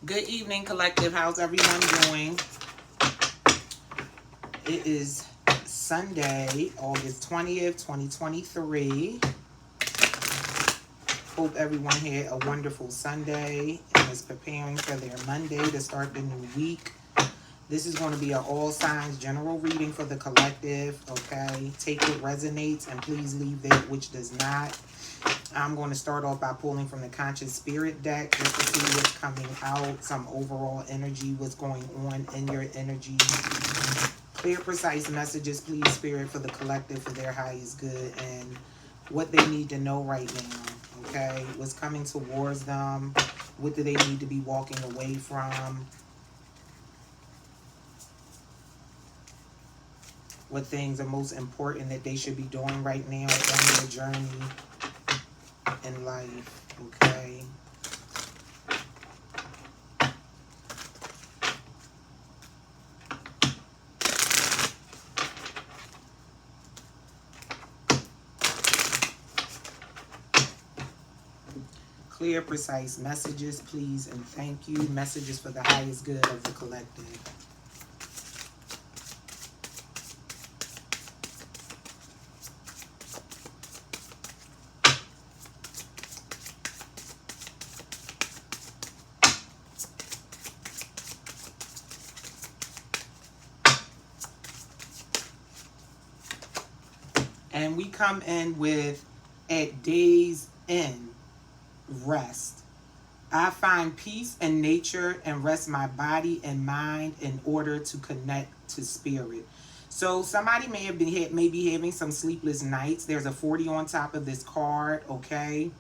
Good evening, collective. How's everyone doing? It is Sunday, August 20th, 2023. Hope everyone had a wonderful Sunday and is preparing for their Monday to start the new week. This is going to be an all signs general reading for the collective, okay? Take what resonates and please leave that which does not. I'm going to start off by pulling from the Conscious Spirit deck just to see what's coming out, some overall energy, what's going on in your energy. Clear, precise messages, please, Spirit, for the collective, for their highest good, and what they need to know right now, okay? What's coming towards them, what do they need to be walking away from, what things are most important that they should be doing right now on their journey in life, okay? Clear, precise messages, please, and thank you. Messages for the highest good of the collective. And we come in with, at day's end, rest. I find peace in nature and rest my body and mind in order to connect to spirit. So somebody may be having some sleepless nights. There's a 40 on top of this card, okay?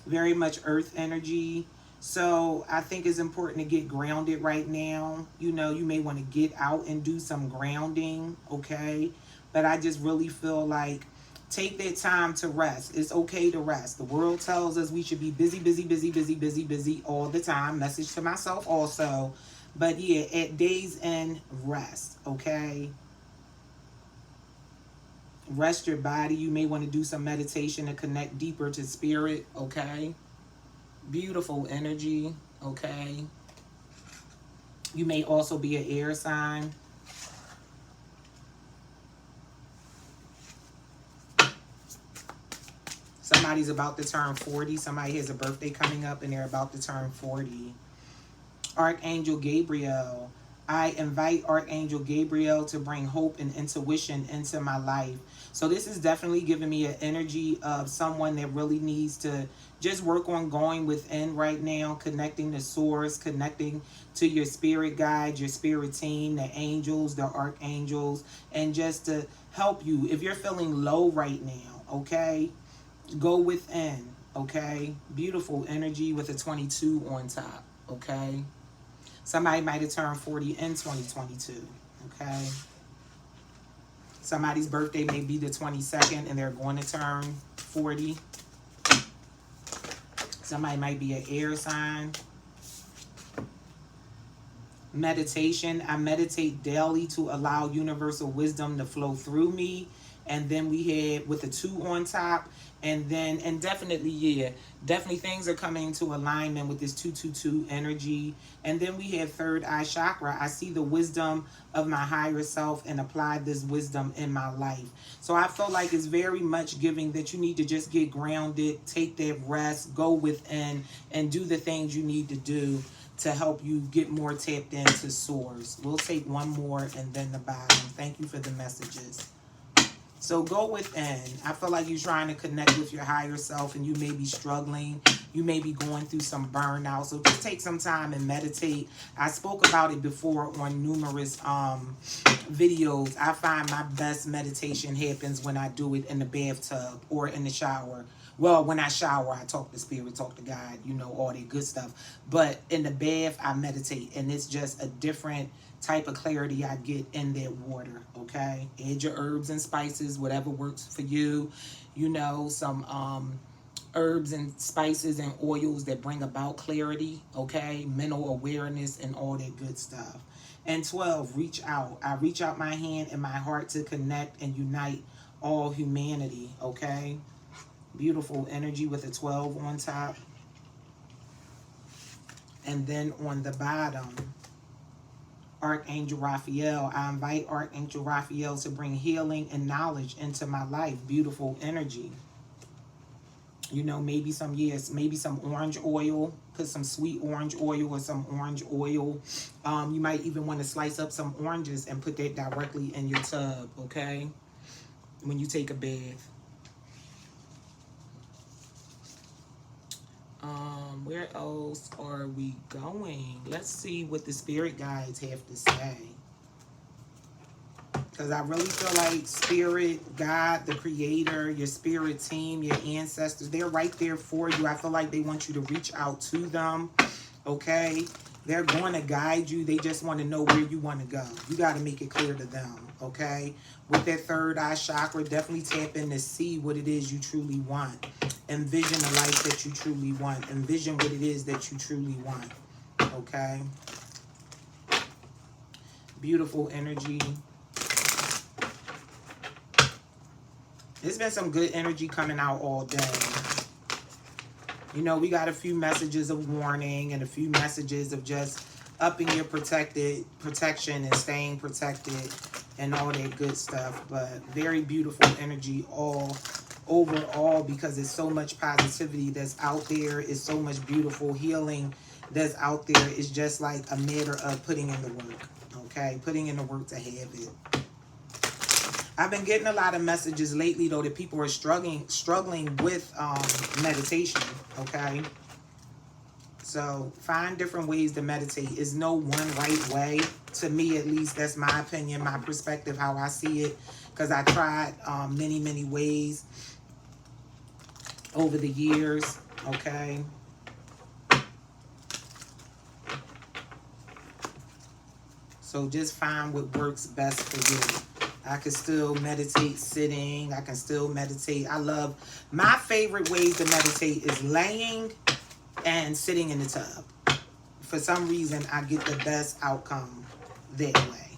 Very much earth energy. So I think it's important to get grounded right now. You know, you may want to get out and do some grounding, okay? But I just really feel like take that time to rest. It's okay to rest. The world tells us we should be busy, busy, busy, busy, busy, busy all the time. Message to myself also. But yeah, at day's end, rest, okay? Rest your body. You may want to do some meditation to connect deeper to spirit, okay? Beautiful energy, okay? You may also be an air sign. Somebody's about to turn 40. Somebody has a birthday coming up and they're about to turn 40. Archangel Gabriel. I invite Archangel Gabriel to bring hope and intuition into my life. So this is definitely giving me an energy of someone that really needs to just work on going within right now, connecting to source, connecting to your spirit guide, your spirit team, the angels, the archangels, and just to help you. If you're feeling low right now, okay, go within, okay? Beautiful energy with a 22 on top, okay? Somebody might have turned 40 in 2022, okay? Somebody's birthday may be the 22nd and they're going to turn 40. Somebody might be an air sign. Meditation. I meditate daily to allow universal wisdom to flow through me. And then we had with the 2 on top. And definitely, yeah, definitely things are coming into alignment with this 222 energy. And then we have third eye chakra. I see the wisdom of my higher self and apply this wisdom in my life. So I feel like it's very much giving that you need to just get grounded, take that rest, go within, and do the things you need to do to help you get more tapped into source. We'll take one more and then the bottom. Thank you for the messages. So go within. I feel like you're trying to connect with your higher self and you may be struggling. You may be going through some burnout. So just take some time and meditate. I spoke about it before on numerous videos. I find my best meditation happens when I do it in the bathtub or in the shower. Well, when I shower, I talk to spirit, talk to God, you know, all that good stuff. But in the bath, I meditate. And it's just a different type of clarity I get in that water, okay? Add your herbs and spices, whatever works for you. You know, some herbs and spices and oils that bring about clarity, okay? Mental awareness and all that good stuff. And 12, reach out. I reach out my hand and my heart to connect and unite all humanity, okay? Beautiful energy with a 12 on top. And then on the bottom, Archangel Raphael. I invite Archangel Raphael to bring healing and knowledge into my life. Beautiful energy. You know, maybe some, yes, maybe some orange oil. Put some sweet orange oil or some orange oil. You might even want to slice up some oranges and put that directly in your tub, okay? When you take a bath. Where else are we going? Let's see what the spirit guides have to say. Because I really feel like spirit, God, the creator, your spirit team, your ancestors, they're right there for you. I feel like they want you to reach out to them, okay? They're going to guide you. They just want to know where you want to go. You got to make it clear to them, okay? With that third eye chakra, definitely tap in to see what it is you truly want. Envision the life that you truly want. Envision what it is that you truly want, okay? Beautiful energy. There's been some good energy coming out all day. You know, we got a few messages of warning and a few messages of just upping your protection and staying protected and all that good stuff. But very beautiful energy all overall, because there's so much positivity that's out there. It's so much beautiful healing that's out there. It's just like a matter of putting in the work, okay? Putting in the work to have it. I've been getting a lot of messages lately, though, that people are struggling with meditation, okay? So find different ways to meditate. There's no one right way. To me, at least, that's my opinion, my perspective, how I see it, because I tried many, many ways over the years, okay? So just find what works best for you. I can still meditate sitting. I can still meditate. My favorite ways to meditate is laying and sitting in the tub. For some reason, I get the best outcome that way.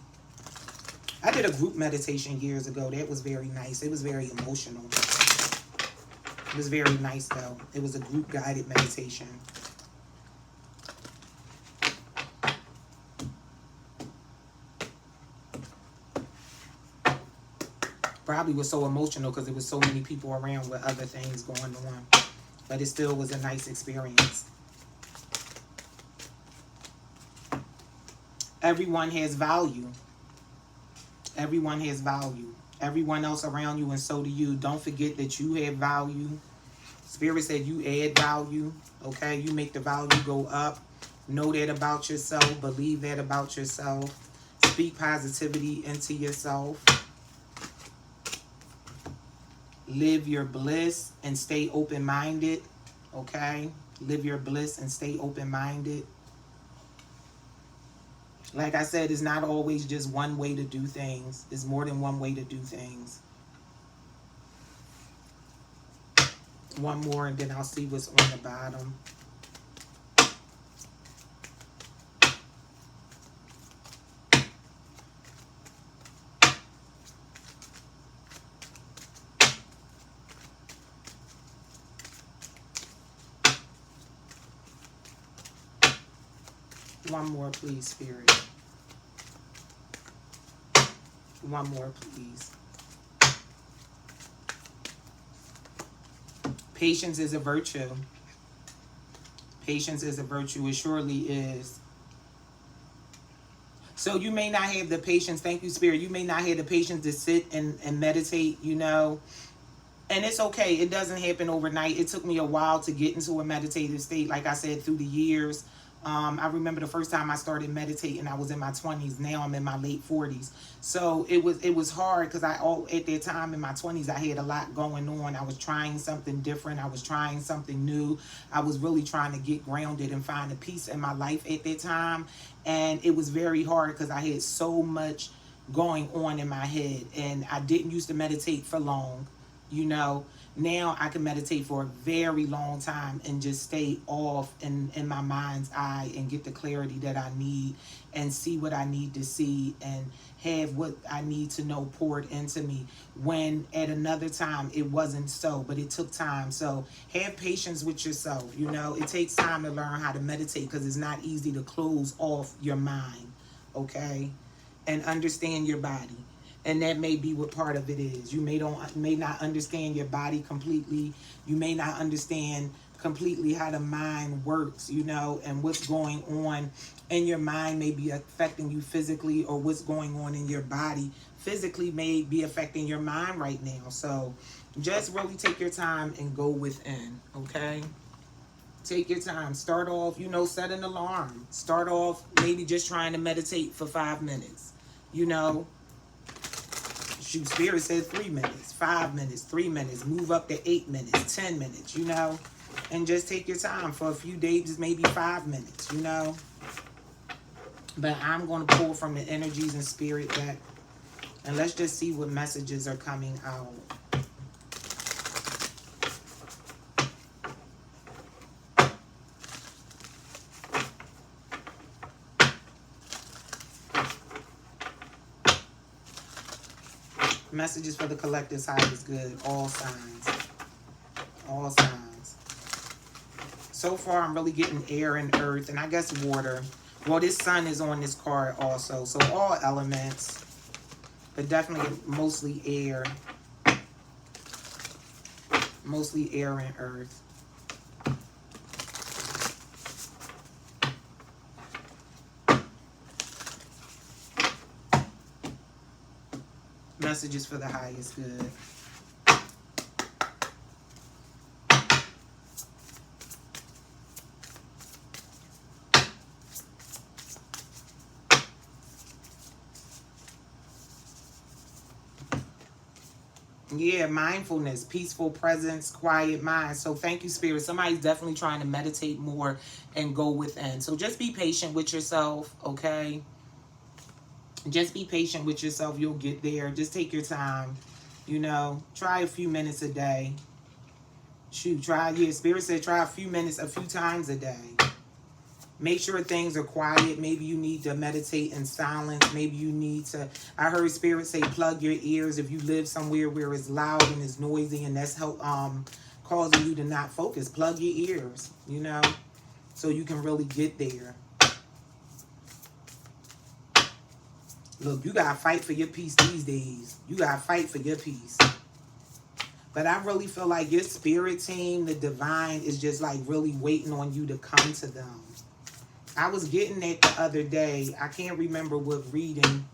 I did a group meditation years ago. That was very nice. It was very emotional. It was very nice, though. It was a group guided meditation. Probably was so emotional because there was so many people around with other things going on. But it still was a nice experience. Everyone has value. Everyone has value. Everyone else around you, and so do you. Don't forget that you have value. Spirit said you add value. Okay? You make the value go up. Know that about yourself. Believe that about yourself. Speak positivity into yourself. Live your bliss and stay open-minded, okay? Live your bliss and stay open-minded. Like I said, it's not always just one way to do things. It's more than one way to do things. One more, and then I'll see what's on the bottom. One more, please, Spirit. One more, please. Patience is a virtue. Patience is a virtue. It surely is. So you may not have the patience. Thank you, Spirit. You may not have the patience to sit and meditate, you know. And it's okay. It doesn't happen overnight. It took me a while to get into a meditative state. Like I said, through the years. I remember the first time I started meditating, I was in my 20s. Now I'm in my late 40s. So it was hard because at that time in my 20s, I had a lot going on. I was trying something different. I was trying something new. I was really trying to get grounded and find a peace in my life at that time. And it was very hard because I had so much going on in my head. And I didn't used to meditate for long, you know. Now I can meditate for a very long time and just stay off in my mind's eye and get the clarity that I need and see what I need to see and have what I need to know poured into me, when at another time it wasn't so, but it took time. So have patience with yourself. You know, it takes time to learn how to meditate, because it's not easy to close off your mind, okay? And understand your body. And that may be what part of it is. You may not understand your body completely. You may not understand completely how the mind works, you know, and what's going on in your mind may be affecting you physically, or what's going on in your body physically may be affecting your mind right now. So just really take your time and go within, okay? Take your time. Start off, you know, set an alarm. Start off maybe just trying to meditate for 5 minutes, you know. Shoot, Spirit said 3 minutes, 5 minutes, 3 minutes, move up to 8 minutes, 10 minutes, you know, and just take your time for a few days, maybe 5 minutes, you know. But I'm going to pull from the energies and spirit deck, and let's just see what messages are coming out. Messages for the collective side is good. All signs. All signs. So far, I'm really getting air and earth, and I guess water. Well, this sun is on this card also. So all elements, but definitely mostly air. Mostly air and earth. Messages for the highest good. Yeah, mindfulness, peaceful presence, quiet mind. So thank you, Spirit. Somebody's definitely trying to meditate more and go within. So just be patient with yourself, okay? Just be patient with yourself. You'll get there. Just take your time. You know, try a few minutes a day. Shoot, Spirit said try a few minutes a few times a day. Make sure things are quiet. Maybe you need to meditate in silence. Maybe you need to, I heard Spirit say plug your ears if you live somewhere where it's loud and it's noisy and that's causing you to not focus. Plug your ears, you know, so you can really get there. Look, you got to fight for your peace these days. You got to fight for your peace. But I really feel like your spirit team, the divine, is just like really waiting on you to come to them. I was getting that the other day. I can't remember what reading.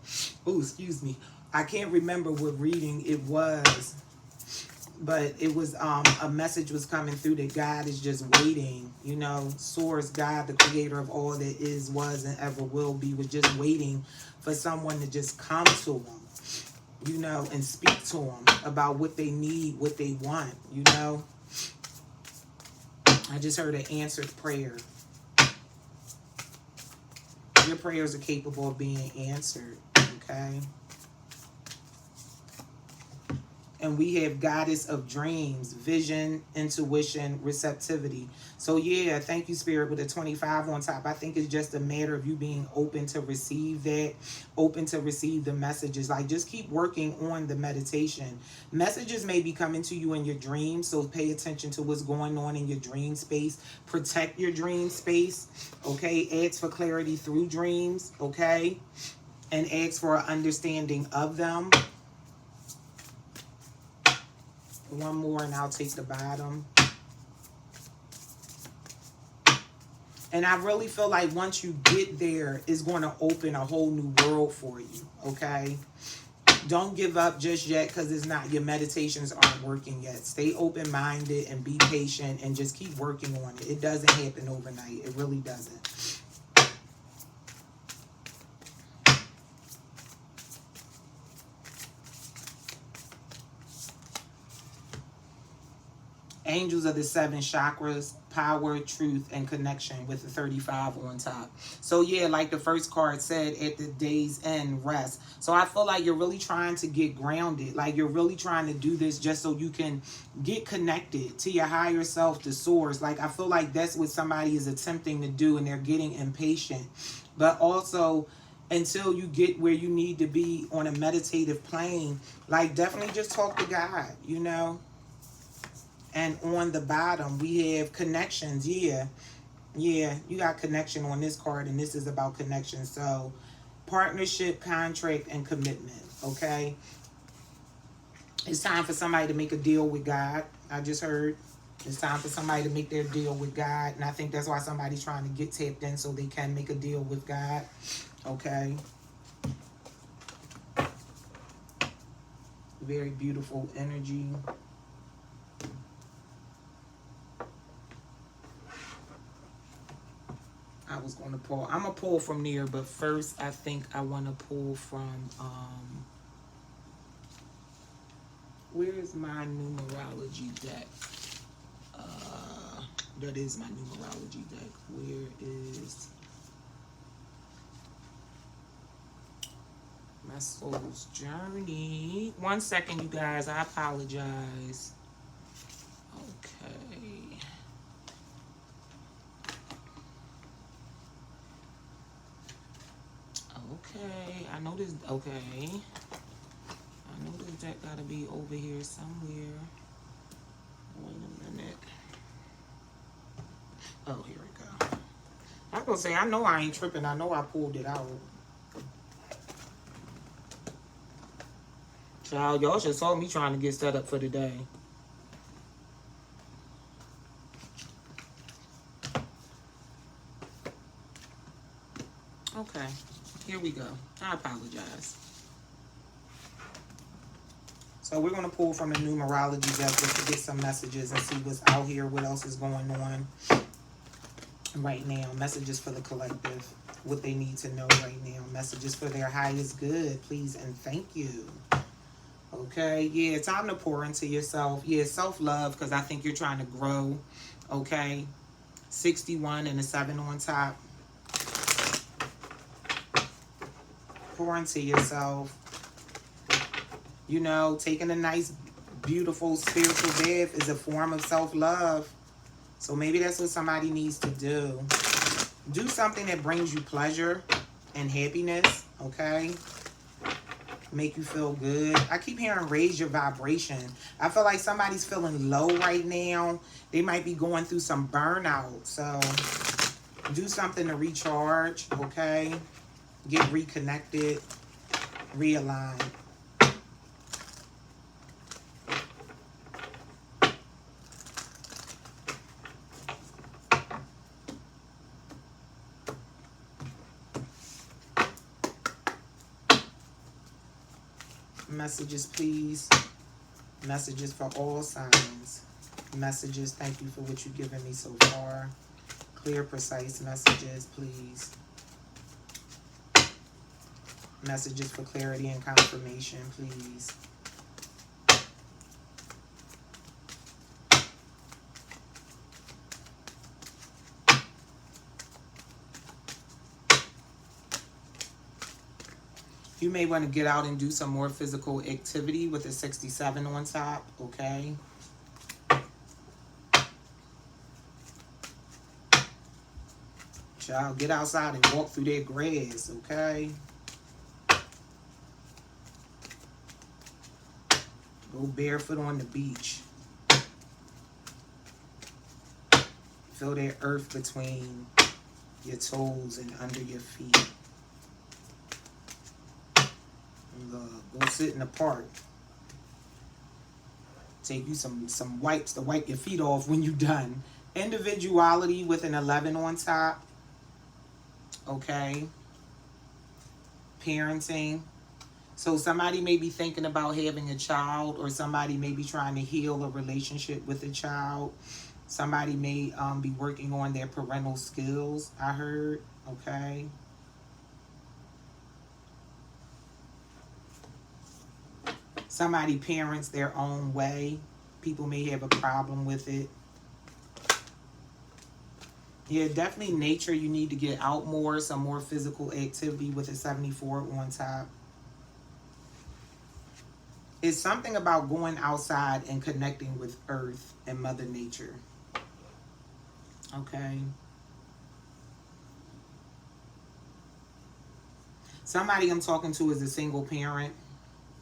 Oh, excuse me. I can't remember what reading it was. But it was a message was coming through that God is just waiting. You know, Source, God, the creator of all that is, was, and ever will be, was just waiting for someone to just come to him, you know, and speak to them about what they need, what they want, you know. I just heard an answered prayer. Your prayers are capable of being answered, okay? And we have goddess of dreams, vision, intuition, receptivity. So yeah, thank you, Spirit, with a 25 on top. I think it's just a matter of you being open to receive that, open to receive the messages. Like, just keep working on the meditation. Messages may be coming to you in your dreams, so pay attention to what's going on in your dream space. Protect your dream space, okay? Ask for clarity through dreams, okay? And ask for an understanding of them. One more and I'll take the bottom. And I really feel like once you get there, it's going to open a whole new world for you, okay? Don't give up just yet, because it's not, your meditations aren't working yet. Stay open-minded and be patient and just keep working on it. It doesn't happen overnight. It really doesn't. Angels of the 7 chakras, power, truth, and connection with the 35 on top. So yeah, like the first card said, at the day's end, rest. So I feel like you're really trying to get grounded. Like you're really trying to do this just so you can get connected to your higher self, the source. Like I feel like that's what somebody is attempting to do, and they're getting impatient. But also, until you get where you need to be on a meditative plane, like definitely just talk to God, you know. And on the bottom we have connections. Yeah, you got connection on this card, and this is about connection. So partnership, contract, and commitment. Okay, it's time for somebody to make a deal with God. I just heard it's time for somebody to make their deal with God, and I think that's why somebody's trying to get tapped in so they can make a deal with God. Okay, very beautiful energy. I was going to pull. I'm going to pull from there, but first I think I want to pull from, where is my numerology deck? That is my numerology deck. Where is my soul's journey? 1 second, you guys. I apologize. Okay. Okay, I know this. Okay, I know this deck gotta be over here somewhere. Wait a minute. Oh, here we go. I'm gonna say, I know I ain't tripping. I know I pulled it out. Child, y'all just saw me trying to get set up for the day. Okay, here we go. I apologize. So we're going to pull from the numerology deck just to get some messages and see what's out here, what else is going on right now. Messages for the collective, what they need to know right now. Messages for their highest good, please and thank you. Okay, yeah, time to pour into yourself. Yeah, self-love, because I think you're trying to grow. Okay, 61 and a 7 on top. Pour into yourself. You know, taking a nice, beautiful spiritual bath is a form of self-love. So maybe that's what somebody needs to do. Do something that brings you pleasure and happiness, okay? Make you feel good. I keep hearing raise your vibration. I feel like somebody's feeling low right now. They might be going through some burnout. So do something to recharge, okay? Get reconnected, realign. Messages, please. Messages for all signs. Messages, thank you for what you've given me so far. Clear, precise messages, please. Messages for clarity and confirmation, please. You may want to get out and do some more physical activity with a 67 on top, okay? Child, get outside and walk through that grass, okay? Go barefoot on the beach. Feel that earth between your toes and under your feet. Go sit in the park. Take you some wipes to wipe your feet off when you're done. Individuality with an 11 on top. Okay. Parenting. So somebody may be thinking about having a child, or somebody may be trying to heal a relationship with a child. Somebody may be working on their parental skills, I heard. Okay. Somebody parents their own way. People may have a problem with it. Yeah, definitely nature. You need to get out more, some more physical activity with a 74 on top. It's something about going outside and connecting with earth and mother nature. Okay. Somebody I'm talking to is a single parent,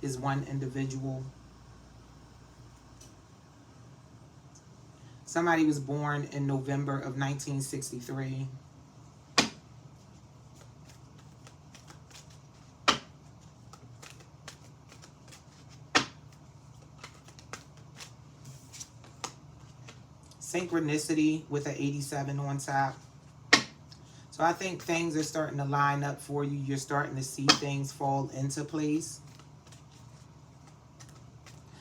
is one individual. Somebody was born in November of 1963. Synchronicity with an 87 on top. So I think things are starting to line up for you. You're starting to see things fall into place.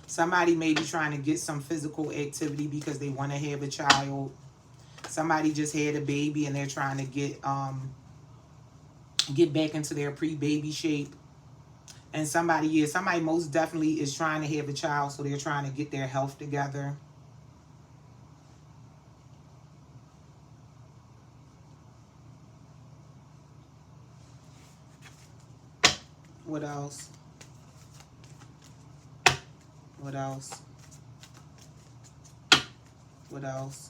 Somebody may be trying to get some physical activity because they want to have a child. Somebody just had a baby and they're trying to get back into their pre-baby shape. And somebody, yeah, somebody most definitely is trying to have a child, so they're trying to get their health together. What else? What else? What else?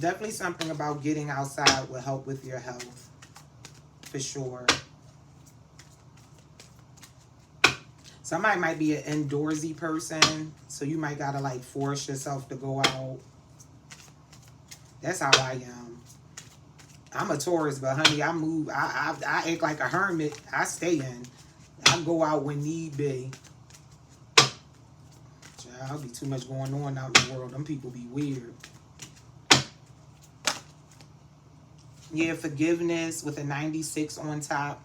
Definitely something about getting outside will help with your health. For sure. Somebody might be an indoorsy person, so you might gotta like force yourself to go out. That's how I am. I'm a Taurus, but honey, I move. I act like a hermit. I stay in. I go out when need be. I'll be too much going on out in the world. Them people be weird. Yeah, forgiveness with a 96 on top.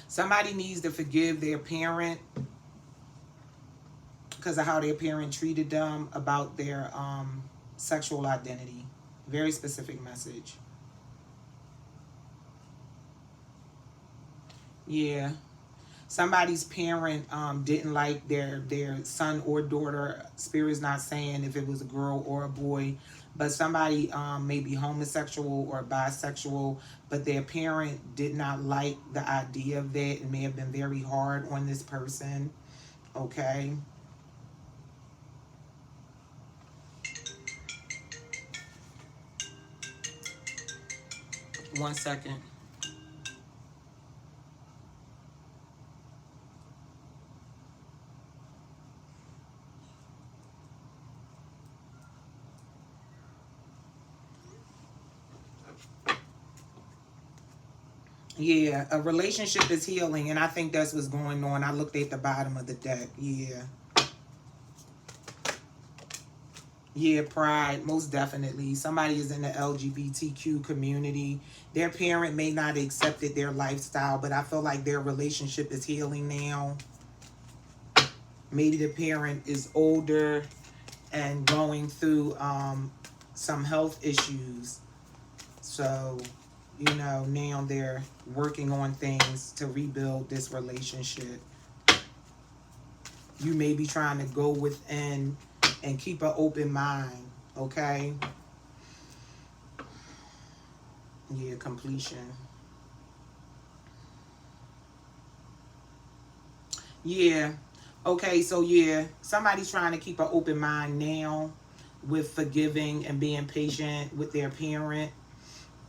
Somebody needs to forgive their parent because of how their parent treated them about their sexual identity. Very specific message. Yeah. Somebody's parent didn't like their son or daughter. Spirit's not saying if it was a girl or a boy, but somebody may be homosexual or bisexual, but their parent did not like the idea of that. It may have been very hard on this person. Okay. One second. Yeah, a relationship is healing, and I think that's what's going on. I looked at the bottom of the deck. Yeah. Yeah, pride, most definitely. Somebody is in the LGBTQ community. Their parent may not have accepted their lifestyle, but I feel like their relationship is healing now. Maybe the parent is older and going through some health issues. So, you know, now they're working on things to rebuild this relationship. You may be trying to go within and keep an open mind, okay? Yeah, completion. Yeah. Okay, so yeah, somebody's trying to keep an open mind now with forgiving and being patient with their parent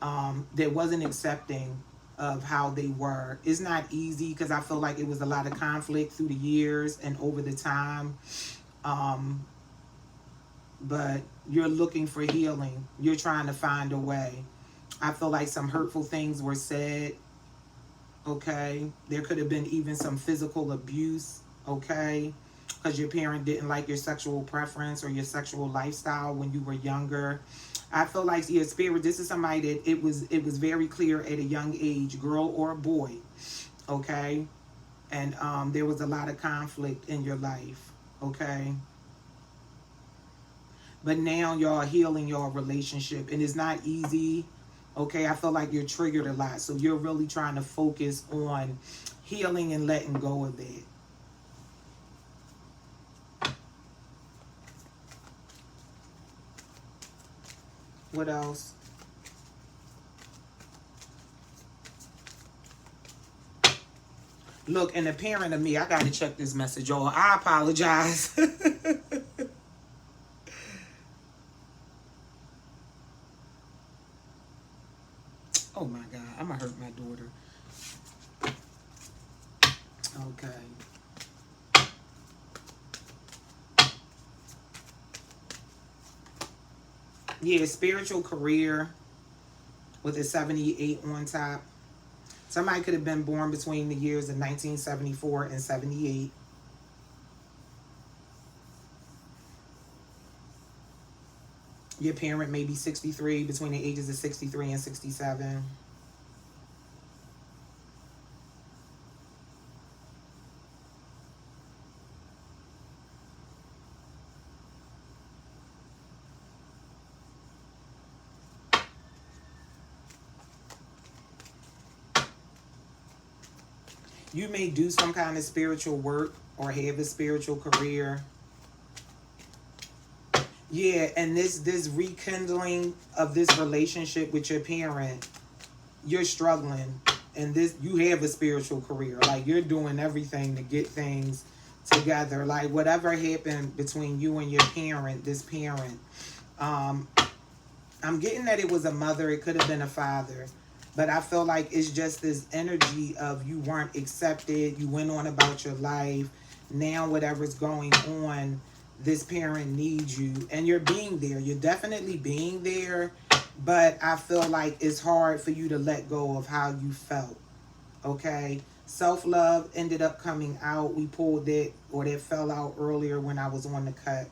that wasn't accepting of how they were. It's not easy because I feel like it was a lot of conflict through the years and over the time. Um, but you're looking for healing. You're trying to find a way. I feel like some hurtful things were said. Okay. There could have been even some physical abuse. Okay. Because your parent didn't like your sexual preference or your sexual lifestyle when you were younger. I feel like your spirit, this is somebody that it was very clear at a young age, girl or a boy. Okay. And there was a lot of conflict in your life. Okay. But now y'all healing your relationship, and it's not easy. Okay, I feel like you're triggered a lot. So you're really trying to focus on healing and letting go of that. What else? Look, and the parent of me, I got to check this message, y'all. I apologize. Oh my God, I'm going to hurt my daughter. Okay. Yeah, spiritual career with a 78 on top. Somebody could have been born between the years of 1974 and 78. Your parent may be 63, between the ages of 63 and 67. You may do some kind of spiritual work or have a spiritual career. Yeah, and this rekindling of this relationship with your parent, you're struggling. And this, you have a spiritual career. Like, you're doing everything to get things together. Like, whatever happened between you and your parent, this parent, I'm getting that it was a mother, it could have been a father. But I feel like it's just this energy of you weren't accepted, you went on about your life. Now whatever's going on, this parent needs you. And you're being there. You're definitely being there. But I feel like it's hard for you to let go of how you felt. Okay? Self-love ended up coming out. We pulled that, or that fell out earlier when I was on the cut.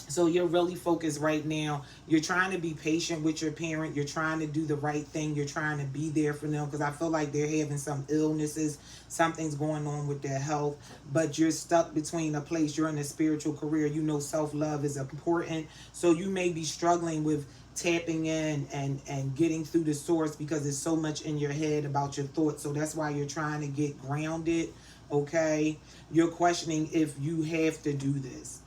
So you're really focused right now. You're trying to be patient with your parent. You're trying to do the right thing. You're trying to be there for them, because I feel like they're having some illnesses. Something's going on with their health. But you're stuck between a place. You're in a spiritual career. You know self-love is important. So you may be struggling with tapping in and getting through the source, because there's so much in your head about your thoughts. So that's why you're trying to get grounded. Okay? You're questioning if you have to do this.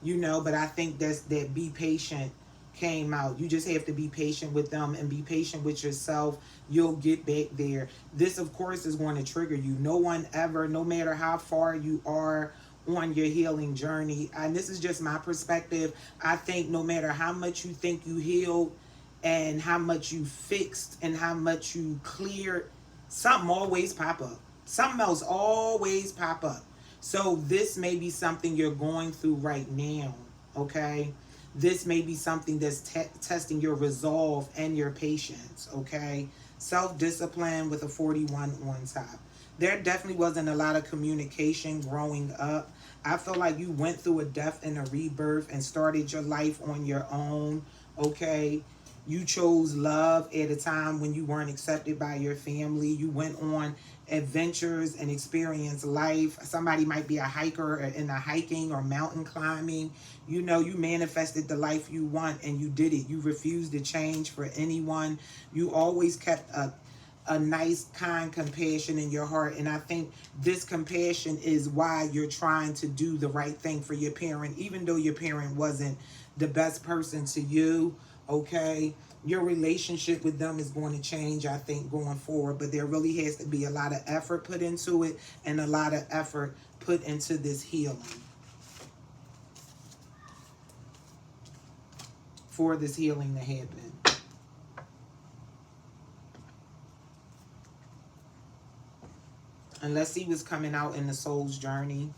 You know, but I think that be patient came out. You just have to be patient with them and be patient with yourself. You'll get back there. This, of course, is going to trigger you. No one ever, no matter how far you are on your healing journey, and this is just my perspective, I think no matter how much you think you healed and how much you fixed and how much you cleared, something always pop up. Something else always pop up. So this may be something you're going through right now, okay? This may be something that's testing your resolve and your patience, okay? Self-discipline with a 41 on top. There definitely wasn't a lot of communication growing up. I feel like you went through a death and a rebirth and started your life on your own, okay? You chose love at a time when you weren't accepted by your family. You went on adventures and experienced life. Somebody might be a hiker or in the hiking or mountain climbing. You know, you manifested the life you want and you did it. You refused to change for anyone. You always kept a nice, kind compassion in your heart. And I think this compassion is why you're trying to do the right thing for your parent, even though your parent wasn't the best person to you. Okay, your relationship with them is going to change, I think, going forward, but there really has to be a lot of effort put into it and a lot of effort put into this healing for this healing to happen. And let's see what's coming out in the soul's journey,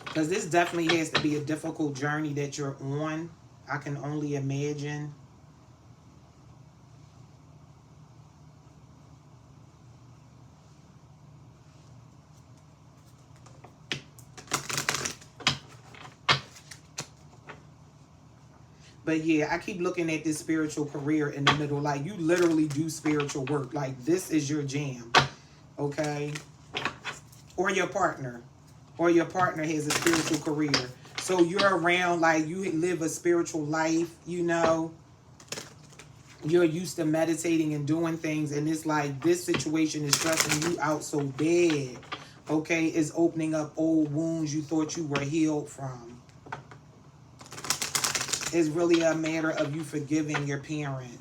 because this definitely has to be a difficult journey that you're on. I can only imagine. But yeah, I keep looking at this spiritual career in the middle. Like, you literally do spiritual work. Like, this is your jam. Okay? Or your partner. Or your partner has a spiritual career. So you're around, like, you live a spiritual life, you know. You're used to meditating and doing things, and it's like this situation is stressing you out so bad. Okay, it's opening up old wounds you thought you were healed from. It's really a matter of you forgiving your parent.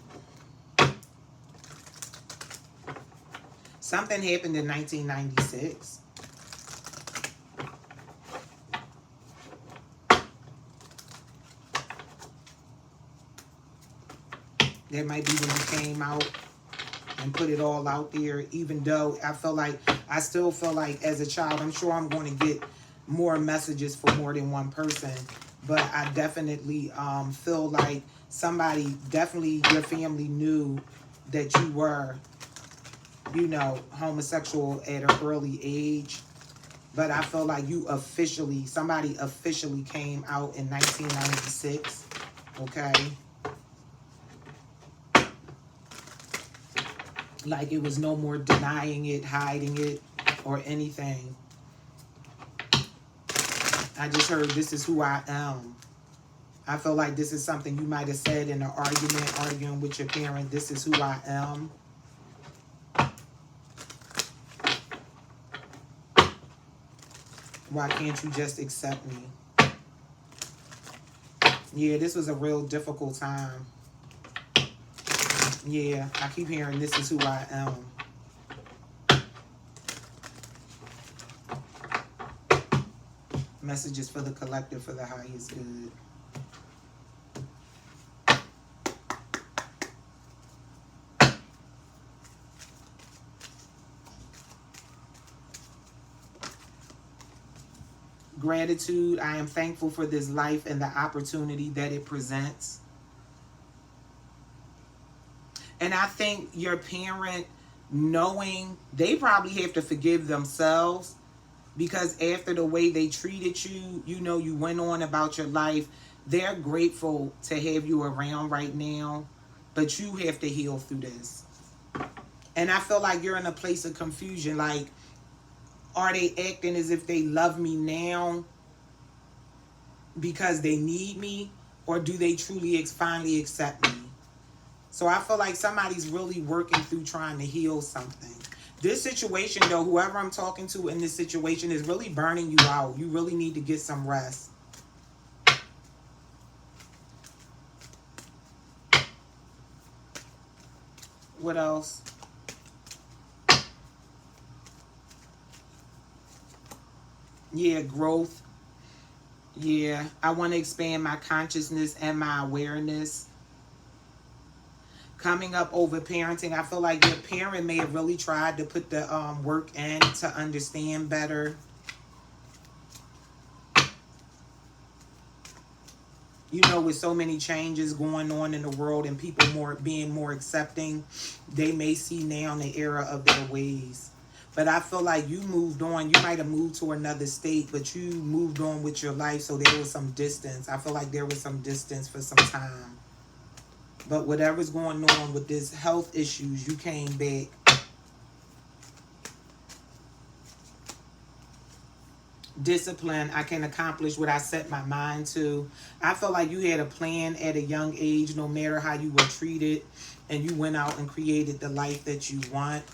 Something happened in 1996. That might be when you came out and put it all out there, even though I still feel like as a child, I'm sure I'm going to get more messages for more than one person, but I definitely feel like definitely your family knew that you were, you know, homosexual at an early age. But I feel like somebody officially came out in 1996, okay? Like it was no more denying it, hiding it, or anything. I just heard, this is who I am. I feel like this is something you might have said in an argument, arguing with your parent. This is who I am. Why can't you just accept me? Yeah, this was a real difficult time. Yeah, I keep hearing this is who I am. Messages for the collective for the highest good. Gratitude. I am thankful for this life and the opportunity that it presents. And I think your parent, knowing, they probably have to forgive themselves, because after the way they treated you, you know, you went on about your life. They're grateful to have you around right now, but you have to heal through this. And I feel like you're in a place of confusion. Like, are they acting as if they love me now because they need me, or do they truly finally accept me? So I feel like somebody's really working through trying to heal something. This situation, though, whoever I'm talking to in this situation is really burning you out. You really need to get some rest. What else? Yeah, growth. Yeah, I want to expand my consciousness and my awareness. Coming up over parenting, I feel like your parent may have really tried to put the work in to understand better. You know, with so many changes going on in the world and people being more accepting, they may see now the era of their ways. But I feel like you moved on. You might have moved to another state, but you moved on with your life, so there was some distance. I feel like there was some distance for some time. But whatever's going on with this health issues, you came back. Discipline. I can accomplish what I set my mind to. I feel like you had a plan at a young age, no matter how you were treated, and you went out and created the life that you want.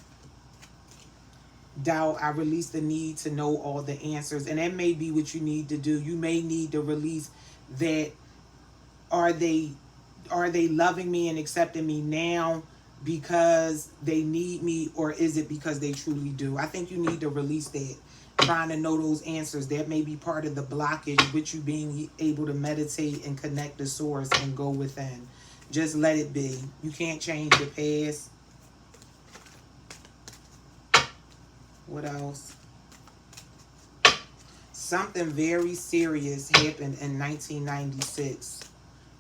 Doubt. I release the need to know all the answers, and that may be what you need to do. You may need to release that. Are they loving me and accepting me now because they need me, or is it because they truly do? I think you need to release that. Trying to know those answers. That may be part of the blockage with you being able to meditate and connect the source and go within. Just let it be. You can't change the past. What else? Something very serious happened in 1996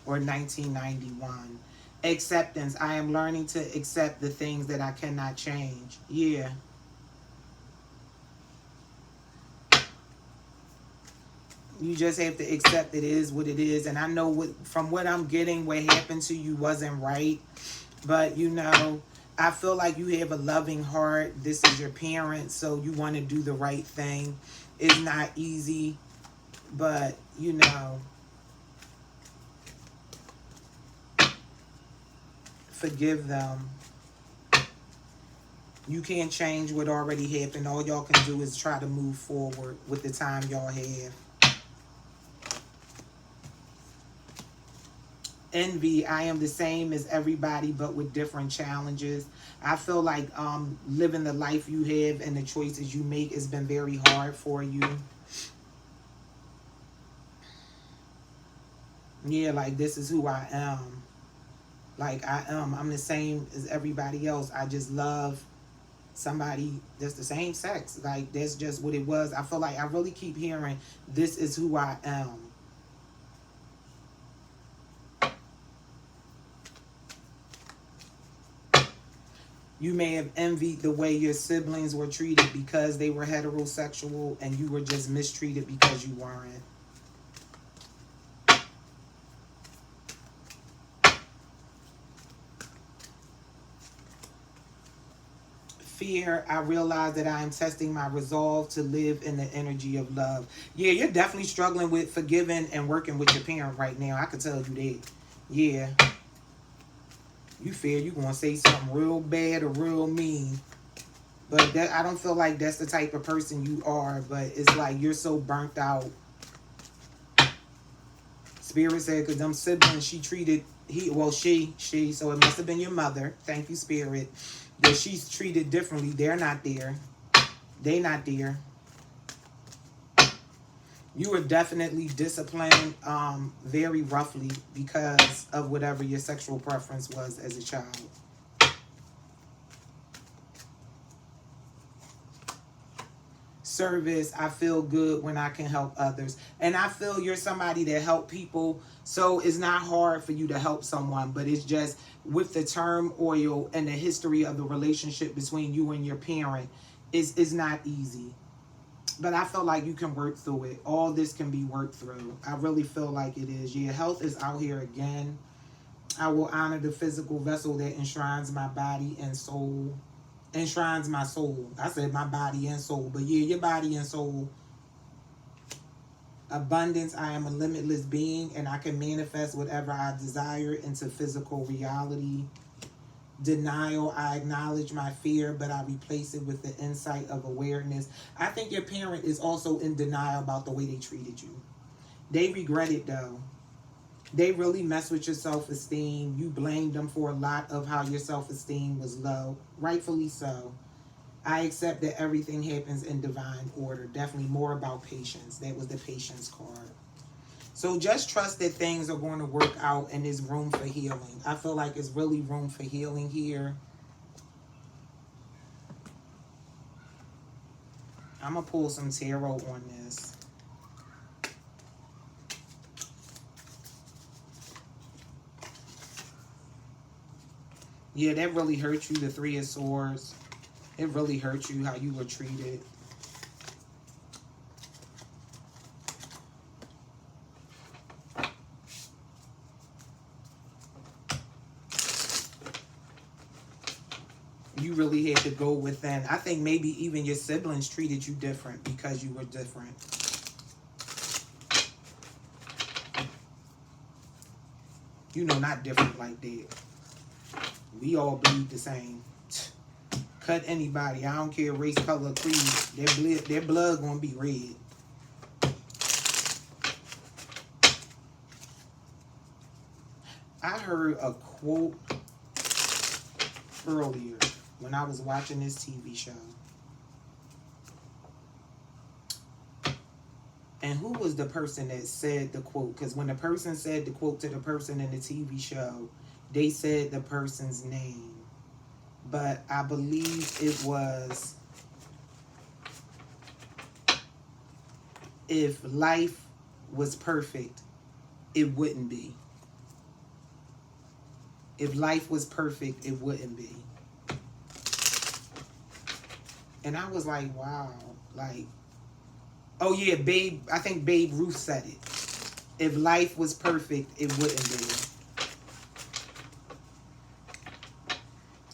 or 1991. Acceptance. I am learning to accept the things that I cannot change. Yeah. You just have to accept it is what it is. And I know from what I'm getting, what happened to you wasn't right. But, you know, I feel like you have a loving heart. This is your parent, so you want to do the right thing. It's not easy, But, you know, forgive them. You can't change what already happened. All y'all can do is try to move forward with the time y'all have. Envy, I am the same as everybody but with different challenges. I feel like living the life you have and the choices you make has been very hard for you. Yeah, like this is who I am. Like I'm the same as everybody else. I just love somebody that's the same sex. Like that's just what it was. I feel like I really keep hearing this is who I am. You may have envied the way your siblings were treated because they were heterosexual and you were just mistreated because you weren't. Fear, I realize that I am testing my resolve to live in the energy of love. Yeah, you're definitely struggling with forgiving and working with your parent right now. I can tell you that. Yeah. You fear you're going to say something real bad or real mean. But that, I don't feel like that's the type of person you are. But it's like you're so burnt out. Spirit said, because them siblings she treated, she, so it must have been your mother. Thank you, Spirit. That she's treated differently. They're not there. They not there. You were definitely disciplined very roughly because of whatever your sexual preference was as a child. Service, I feel good when I can help others. And I feel you're somebody that help people. So it's not hard for you to help someone, but it's just with the turmoil and the history of the relationship between you and your parent, is not easy. But I feel like you can work through it. All this can be worked through. I really feel like it is. Yeah, health is out here again. I will honor the physical vessel that enshrines my body and soul. Enshrines my soul. I said my body and soul. But yeah, your body and soul. Abundance, I am a limitless being and I can manifest whatever I desire into physical reality. Denial, I acknowledge my fear, but I replace it with the insight of awareness. I think your parent is also in denial about the way they treated you. They regret it though. They really mess with your self-esteem. You blamed them for a lot of how your self-esteem was low. Rightfully so. I accept that everything happens in divine order. Definitely more about patience. That was the patience card. So just trust that things are going to work out and there's room for healing. I feel like there's really room for healing here. I'm going to pull some tarot on this. Yeah, that really hurt you, the Three of Swords. It really hurt you how you were treated. You really had to go within. I think maybe even your siblings treated you different because you were different. You know, not different like that. We all bleed the same. Cut anybody. I don't care race, color, creed. Their blood gonna be red. I heard a quote earlier when I was watching this TV show. And who was the person that said the quote? Because when the person said the quote to the person in the TV show, they said the person's name. But I believe it was, if life was perfect, it wouldn't be. If life was perfect, it wouldn't be. And I was like, wow. Like, oh yeah, I think Babe Ruth said it. If life was perfect, it wouldn't be.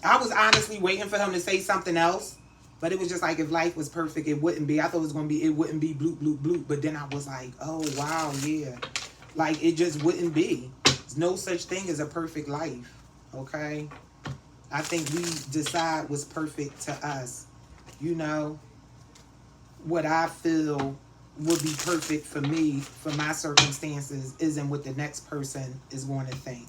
I was honestly waiting for him to say something else. But it was just like, if life was perfect, it wouldn't be. I thought it was going to be, it wouldn't be bloop, bloop, bloop. But then I was like, oh, wow, yeah. Like, it just wouldn't be. There's no such thing as a perfect life, okay? I think we decide what's perfect to us. You know, what I feel would be perfect for me, for my circumstances, isn't what the next person is going to think.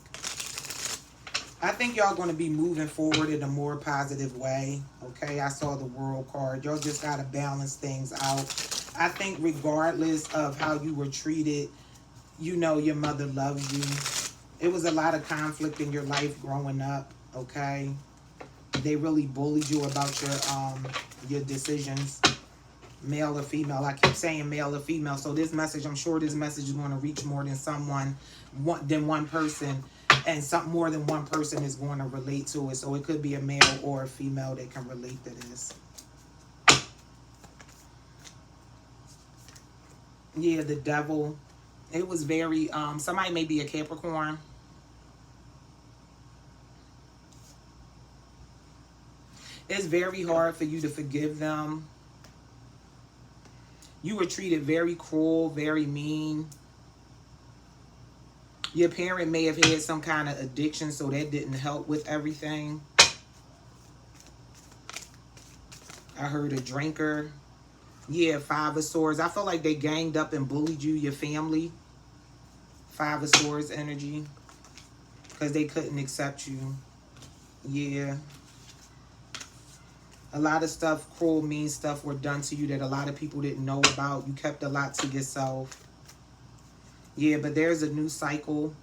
I think y'all going to be moving forward in a more positive way. Okay, I saw the World card. Y'all just got to balance things out. I think regardless of how you were treated, you know your mother loves you. It was a lot of conflict in your life growing up. Okay, they really bullied you about your decisions, male or female. I keep saying male or female. So this message, I'm sure this message is going to reach more than one person. And more than one person is going to relate to it. So it could be a male or a female that can relate to this. Yeah, the devil. It was very, somebody may be a Capricorn. It's very hard for you to forgive them. You were treated very cruel, very mean. Your parent may have had some kind of addiction, so that didn't help with everything. I heard a drinker. Yeah, Five of Swords. I feel like they ganged up and bullied you, your family. Five of Swords energy. Because they couldn't accept you. Yeah. A lot of stuff, cruel, mean stuff were done to you that a lot of people didn't know about. You kept a lot to yourself. Yeah, but there's a new cycle.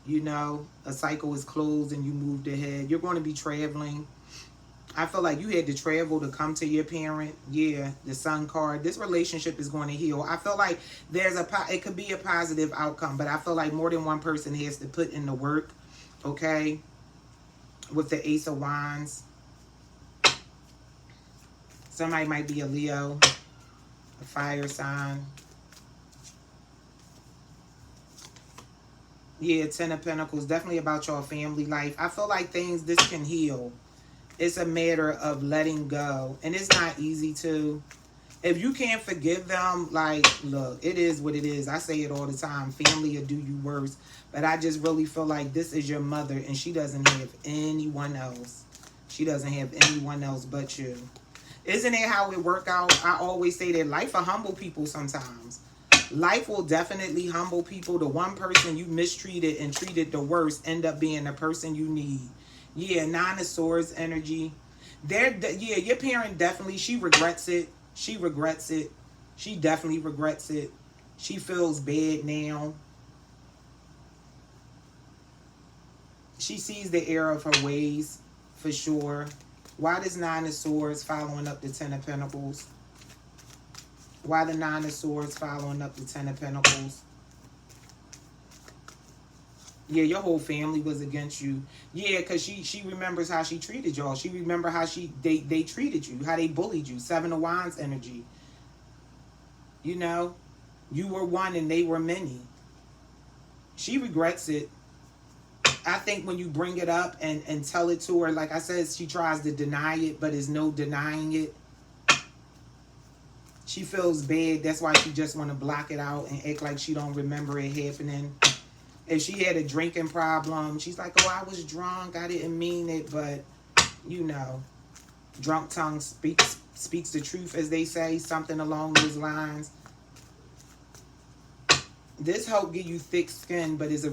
You know, a cycle is closed and you moved ahead. You're going to be traveling. I feel like you had to travel to come to your parent. Yeah, the Sun card. This relationship is going to heal. I feel like it could be a positive outcome, but I feel like more than one person has to put in the work. Okay? With the Ace of Wands. Somebody might be a Leo, a fire sign. Yeah, Ten of Pentacles. Definitely about your family life. I feel like this can heal. It's a matter of letting go. And it's not easy to. If you can't forgive them, like, look, it is what it is. I say it all the time. Family will do you worse. But I just really feel like this is your mother and she doesn't have anyone else. She doesn't have anyone else but you. Isn't it how it work out? I always say that life will humble people sometimes. Life will definitely humble people. The one person you mistreated and treated the worst end up being the person you need. Yeah, Nine of Swords energy. Yeah, your parent definitely, she regrets it. She regrets it. She definitely regrets it. She feels bad now. She sees the error of her ways, for sure. Why does Nine of Swords following up the Ten of Pentacles? Why the Nine of Swords following up the Ten of Pentacles? Yeah, your whole family was against you. Yeah, because she remembers how she treated y'all. She remember how they treated you, how they bullied you. Seven of Wands energy. You know, you were one and they were many. She regrets it. I think when you bring it up and tell it to her, like I said, she tries to deny it, but there's no denying it. She feels bad. That's why she just want to block it out and act like she don't remember it happening. If she had a drinking problem, she's like, oh, I was drunk. I didn't mean it. But, you know, drunk tongue speaks the truth, as they say. Something along those lines. This hope give you thick skin, but it's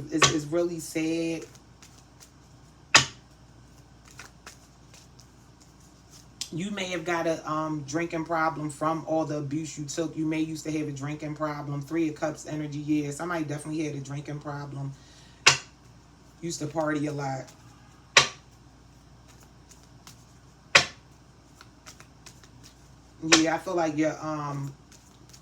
really sad. You may have got a drinking problem from all the abuse you took. You may used to have a drinking problem. Three of Cups energy. Yeah, somebody definitely had a drinking problem. Used to party a lot. Yeah, I feel like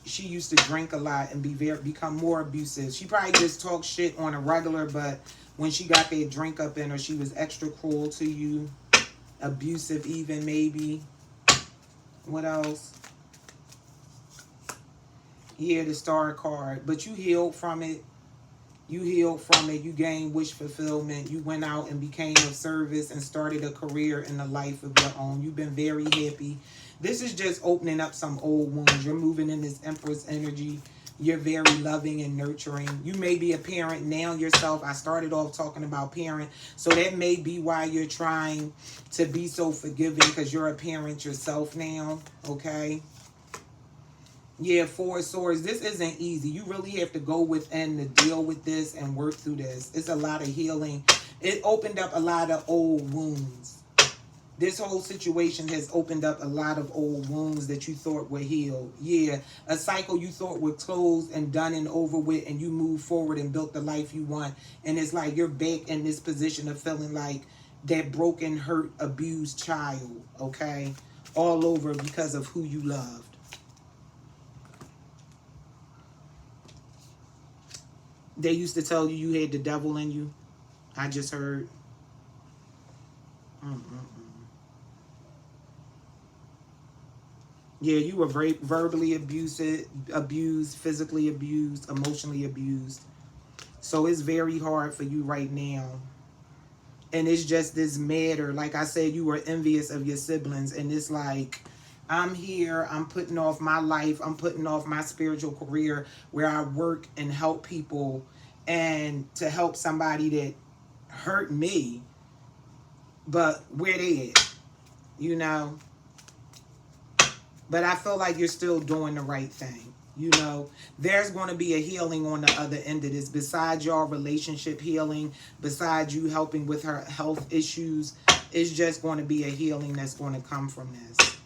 she used to drink a lot and become more abusive. She probably just talked shit on a regular, but when she got that drink up in her, she was extra cruel to you. Abusive even, maybe. What else? Yeah, the Star card. But you healed from it. You healed from it. You gained wish fulfillment. You went out and became of service and started a career in a life of your own. You've been very happy. This is just opening up some old wounds. You're moving in this Empress energy. You're very loving and nurturing. You may be a parent now yourself. I started off talking about parent. So that may be why you're trying to be so forgiving, because you're a parent yourself now. Okay. Yeah, Four of Swords. This isn't easy. You really have to go within to deal with this and work through this. It's a lot of healing. It opened up a lot of old wounds. This whole situation has opened up a lot of old wounds that you thought were healed. Yeah, a cycle you thought were closed and done and over with, and you moved forward and built the life you want. And it's like you're back in this position of feeling like that broken, hurt, abused child, okay? All over because of who you loved. They used to tell you you had the devil in you. I just heard. Yeah, you were verbally abused, physically abused, emotionally abused. So it's very hard for you right now. And it's just this matter. Like I said, you were envious of your siblings. And it's like, I'm here, I'm putting off my life, I'm putting off my spiritual career where I work and help people, and to help somebody that hurt me. But where they at? You know? But I feel like you're still doing the right thing. You know, there's going to be a healing on the other end of this. Besides your relationship healing, besides you helping with her health issues, it's just going to be a healing that's going to come from this.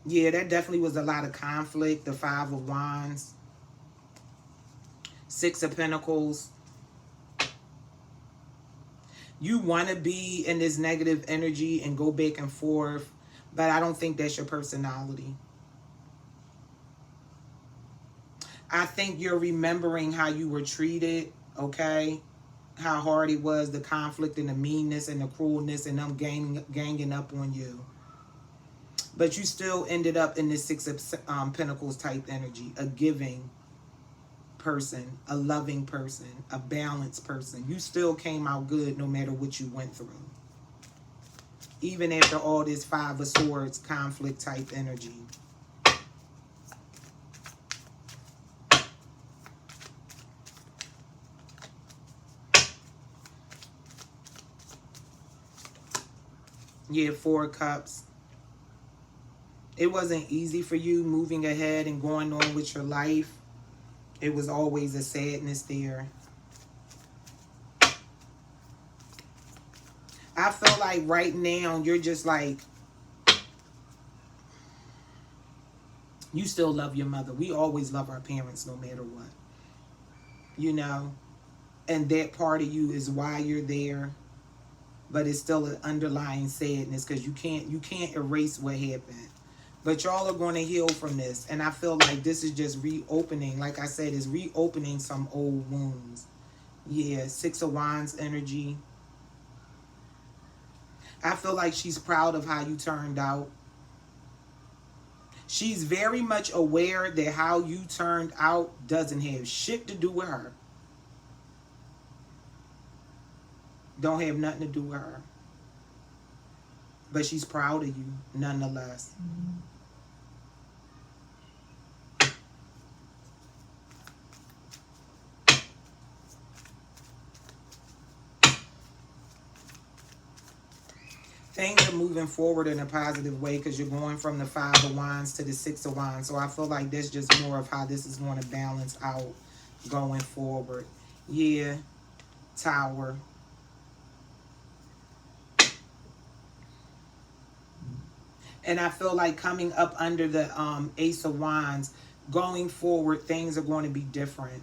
Yeah, that definitely was a lot of conflict. The Five of Wands. Six of Pentacles. You want to be in this negative energy and go back and forth, but I don't think that's your personality. I think you're remembering how you were treated, okay? How hard it was, the conflict and the meanness and the cruelness and them ganging up on you. But you still ended up in this Six of Pentacles type energy, a giving person, a loving person, a balanced person. You still came out good no matter what you went through. Even after all this Five of Swords conflict type energy. Yeah, Four of Cups. It wasn't easy for you moving ahead and going on with your life. It was always a sadness there. I feel like right now you're just like, you still love your mother. We always love our parents no matter what. You know? And that part of you is why you're there. But it's still an underlying sadness because you can't erase what happened. But y'all are going to heal from this. And I feel like this is just reopening. Like I said, it's reopening some old wounds. Yeah, Six of Wands energy. I feel like she's proud of how you turned out. She's very much aware that how you turned out doesn't have shit to do with her. Don't have nothing to do with her. But she's proud of you nonetheless. Things are moving forward in a positive way because you're going from the Five of Wands to the Six of Wands. So I feel like that's just more of how this is going to balance out going forward. Yeah, Tower. And I feel like coming up under the Ace of Wands, going forward, things are going to be different.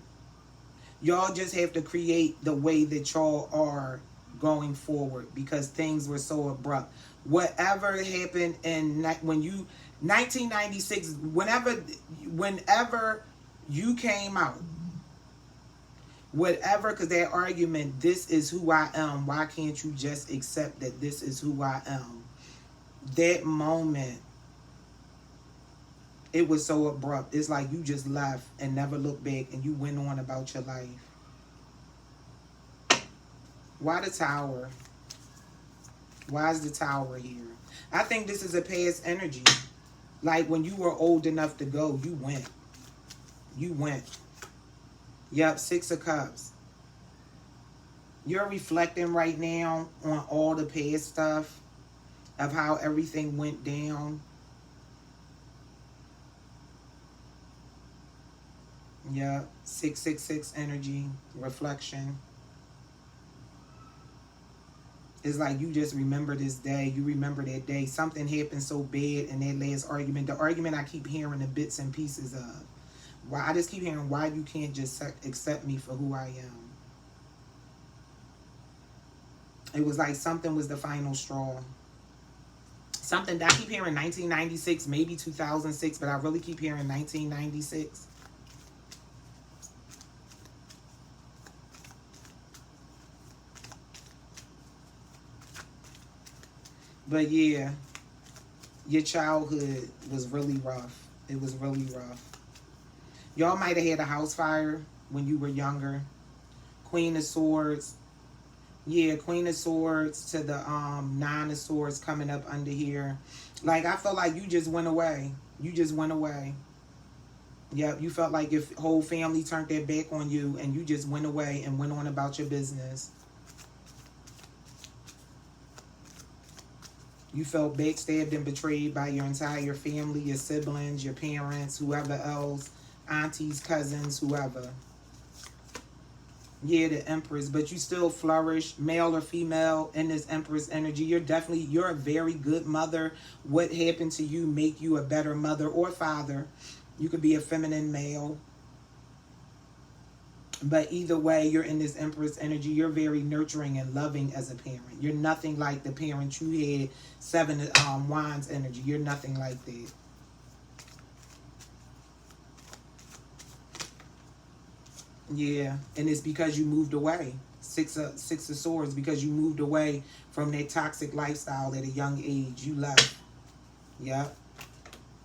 Y'all just have to create the way that y'all are going forward because things were so abrupt. Whatever happened in 1996, whenever you came out, whatever, because that argument, this is who I am, why can't you just accept that this is who I am? That moment, It was so abrupt. It's like you just left and never looked back and you went on about your life. Why the Tower? Why is the Tower here? I think this is a past energy. Like when you were old enough to go, you went. You went. Yep, Six of Cups. You're reflecting right now on all the past stuff of how everything went down. Yep, 666 energy, reflection. It's like you just remember this day. You remember that day. Something happened so bad in that last argument. The argument I keep hearing the bits and pieces of. Why I just keep hearing why you can't just accept me for who I am. It was like something was the final straw. Something that I keep hearing 1996, maybe 2006, but I really keep hearing 1996. But yeah, your childhood was really rough. It was really rough. Y'all might have had a house fire when you were younger. Queen of Swords. Yeah, Queen of Swords to the Nine of Swords coming up under here. Like, I felt like you just went away. You just went away. Yep, you felt like your whole family turned their back on you and you just went away and went on about your business. You felt backstabbed and betrayed by your entire family, your siblings, your parents, whoever else, aunties, cousins, whoever. Yeah, the Empress, but you still flourish, male or female, in this Empress energy. You're a very good mother. What happened to you make you a better mother or father. You could be a feminine male. But either way, you're in this Empress energy. You're very nurturing and loving as a parent. You're nothing like the parent you had, Seven of Wands energy. You're nothing like that. Yeah, and it's because you moved away. Six of Swords, because you moved away from that toxic lifestyle at a young age. You left. Yep.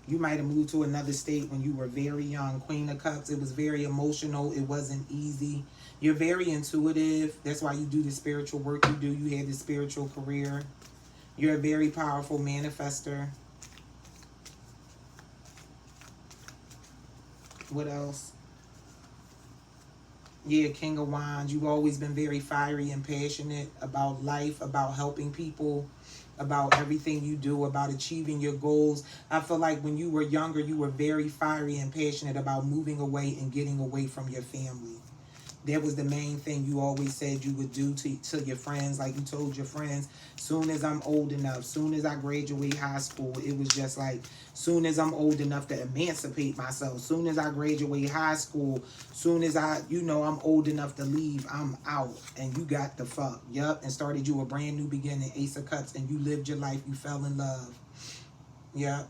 You might have moved to another state when you were very young. Queen of Cups, it was very emotional. It wasn't easy. You're very intuitive. That's why you do the spiritual work you do. You had this spiritual career. You're a very powerful manifester. What else? Yeah, King of Wands. You've always been very fiery and passionate about life, about helping people, about everything you do, about achieving your goals. I feel like when you were younger, you were very fiery and passionate about moving away and getting away from your family. That was the main thing you always said you would do to your friends. Like you told your friends, soon as I'm old enough, soon as I graduate high school, it was just like, soon as I'm old enough to emancipate myself, soon as I graduate high school, soon as I'm old enough to leave, I'm out. And you got the fuck. Yup. And started you a brand new beginning, Ace of Cups, and you lived your life. You fell in love. Yup.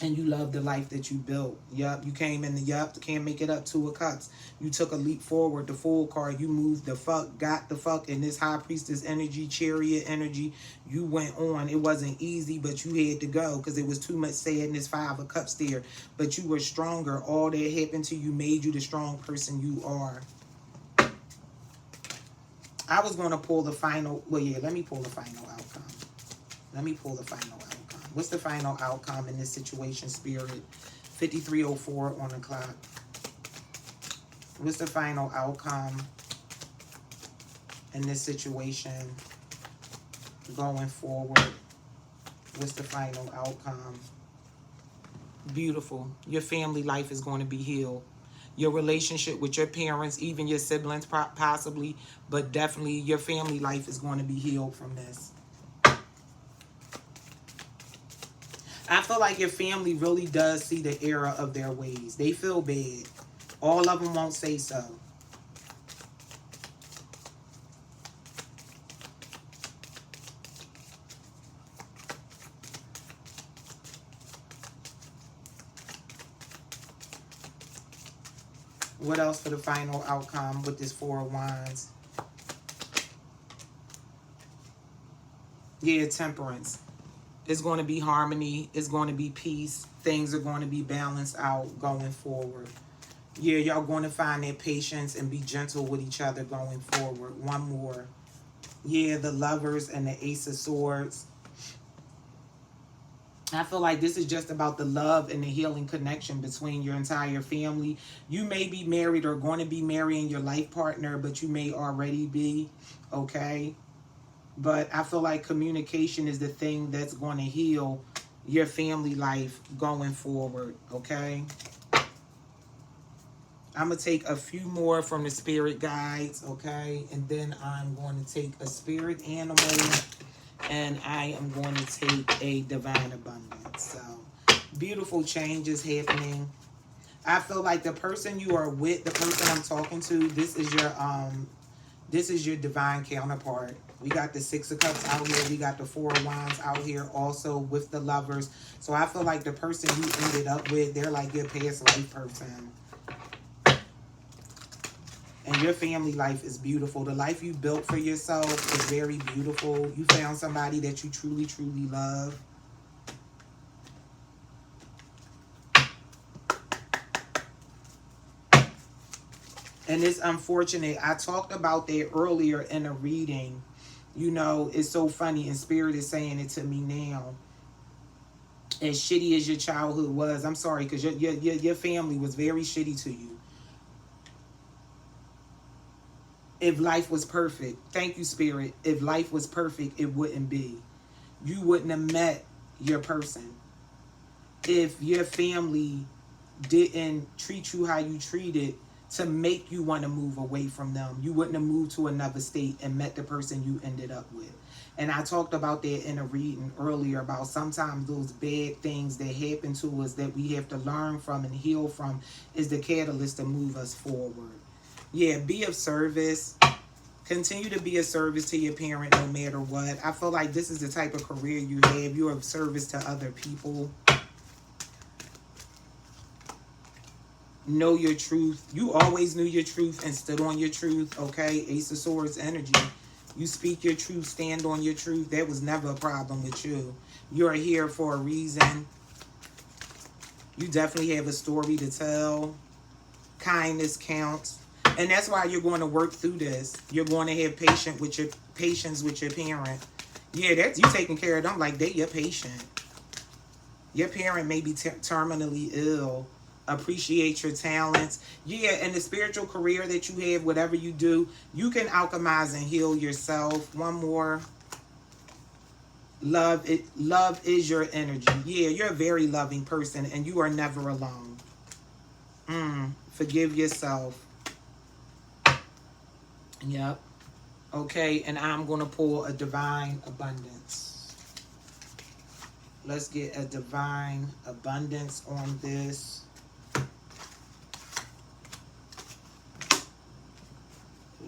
And you love the life that you built. Yup. You came in the can't make it up, Two of Cups. You took a leap forward, the Fool card. You moved the fuck, got the fuck in this High Priestess energy, Chariot energy. You went on. It wasn't easy, but you had to go because it was too much sadness, Five of Cups there. But you were stronger. All that happened to you made you the strong person you are. I was going to pull the final. Well, yeah, let me pull the final outcome. Let me pull the final outcome. What's the final outcome in this situation, Spirit? 53:04 on the clock. What's the final outcome in this situation going forward? What's the final outcome? Beautiful. Your family life is going to be healed. Your relationship with your parents, even your siblings possibly, but definitely your family life is going to be healed from this. I feel like your family really does see the error of their ways. They feel bad. All of them won't say so. What else for the final outcome with this Four of Wands? Yeah, Temperance. It's going to be harmony. It's going to be peace. Things are going to be balanced out going forward. Yeah, y'all going to find that patience and be gentle with each other going forward. One more. Yeah, the Lovers and the Ace of Swords. I feel like this is just about the love and the healing connection between your entire family. You may be married or going to be marrying your life partner, but you may already be, okay? But I feel like communication is the thing that's going to heal your family life going forward, okay? I'm going to take a few more from the spirit guides, okay? And then I'm going to take a spirit animal, and I am going to take a divine abundance. So, beautiful changes happening. I feel like the person you are with, the person I'm talking to, this is your divine counterpart. We got the Six of Cups out here. We got the Four of Wands out here also with the Lovers. So I feel like the person you ended up with, they're like your past life person. And your family life is beautiful. The life you built for yourself is very beautiful. You found somebody that you truly, truly love. And it's unfortunate. I talked about that earlier in a reading. You know, it's so funny. And Spirit is saying it to me now. As shitty as your childhood was, I'm sorry, because your family was very shitty to you. If life was perfect, thank you, Spirit. If life was perfect, it wouldn't be. You wouldn't have met your person. If your family didn't treat you how you treated to make you want to move away from them, you wouldn't have moved to another state and met the person you ended up with. And I talked about that in a reading earlier about sometimes those bad things that happen to us that we have to learn from and heal from is the catalyst to move us forward. Yeah, be of service. Continue to be of service to your parent no matter what. I feel like this is the type of career you have. You're of service to other people. Know your truth. You always knew your truth and stood on your truth, okay? Ace of Swords energy. You speak your truth, stand on your truth. That was never a problem with you. You're here for a reason. You definitely have a story to tell. Kindness counts. And that's why you're going to work through this. You're going to have patience with your parent. Yeah, that's you taking care of them like they your patient. Your parent may be terminally ill. Appreciate your talents. Yeah, and the spiritual career that you have, whatever you do, you can alchemize and heal yourself. One more. Love is your energy. Yeah, you're a very loving person and you are never alone. Forgive yourself. Yep. Okay, and I'm going to pull a divine abundance. Let's get a divine abundance on this.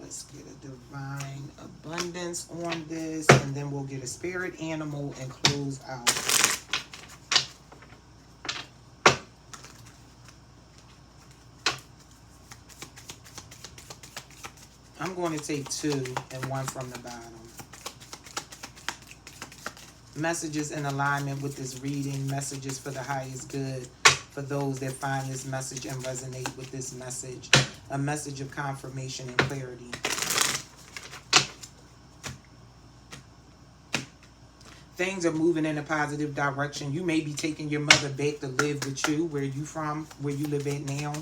Let's get a divine abundance on this, and then we'll get a spirit animal and close out. I'm going to take 2 and 1 from the bottom. Messages in alignment with this reading. Messages for the highest good. For those that find this message and resonate with this message. A message of confirmation and clarity. Things are moving in a positive direction. You may be taking your mother back to live with you. Where you from? Where you live at now?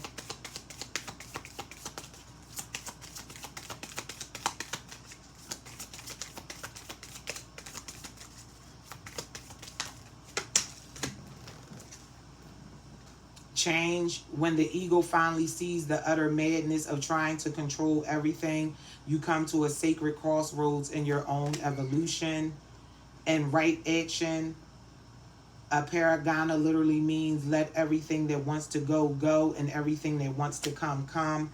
Change. When the ego finally sees the utter madness of trying to control everything, you come to a sacred crossroads in your own evolution. And right action, a paragona literally means let everything that wants to go, go, and everything that wants to come, come.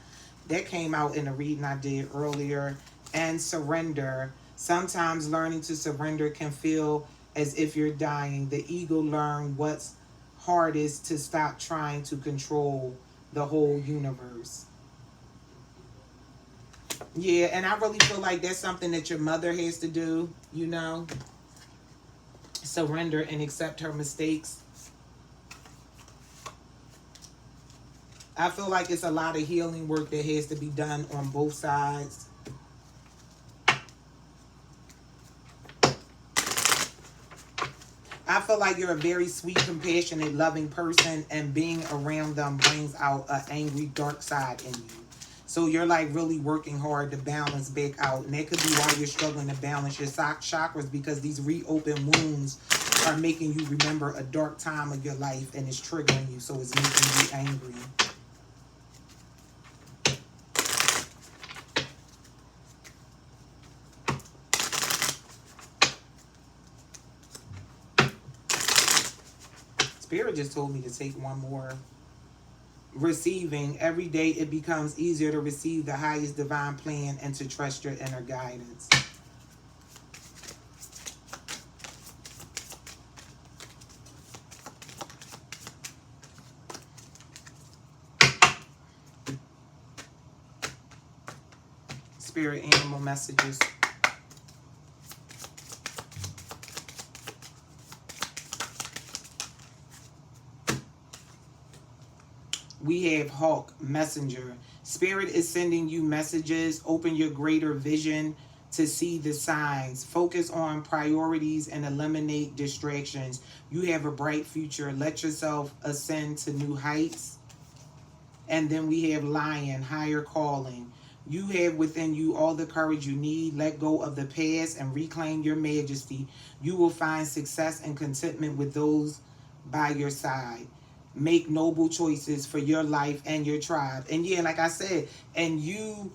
That came out in a reading I did earlier. And surrender. Sometimes learning to surrender can feel as if you're dying. The ego learned what's hardest to stop trying to control the whole universe. Yeah, and I really feel like that's something that your mother has to do, you know. surrender and accept her mistakes. I feel like it's a lot of healing work that has to be done on both sides. I feel like you're a very sweet, compassionate, loving person, and being around them brings out an angry, dark side in you. So you're like really working hard to balance back out. And that could be why you're struggling to balance your chakras, because these reopened wounds are making you remember a dark time of your life, and it's triggering you. So it's making you angry. Spirit just told me to take one more. Receiving. Every day it becomes easier to receive the highest divine plan and to trust your inner guidance. Spirit animal messages. We have Hawk, messenger. Spirit is sending you messages. Open your greater vision to see the signs. Focus on priorities and eliminate distractions. You have a bright future. Let yourself ascend to new heights. And then we have Lion, higher calling. You have within you all the courage you need. Let go of the past and reclaim your majesty. You will find success and contentment with those by your side. Make noble choices for your life and your tribe. And yeah, like I said, and you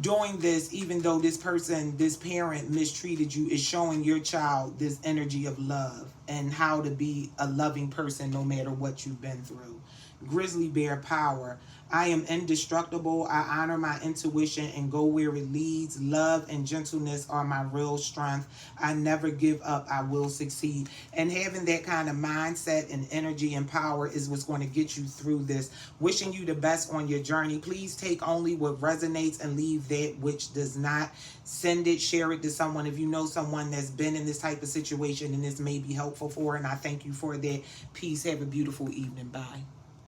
doing this, even though this person, this parent mistreated you, is showing your child this energy of love and how to be a loving person no matter what you've been through. Grizzly bear power. I am indestructible. I honor my intuition and go where it leads. Love and gentleness are my real strength. I never give up. I will succeed. And having that kind of mindset and energy and power is what's going to get you through this. Wishing you the best on your journey. Please take only what resonates and leave that which does not. Send it, share it to someone if you know someone that's been in this type of situation and this may be helpful for. And I thank you for that. Peace. Have a beautiful evening. Bye.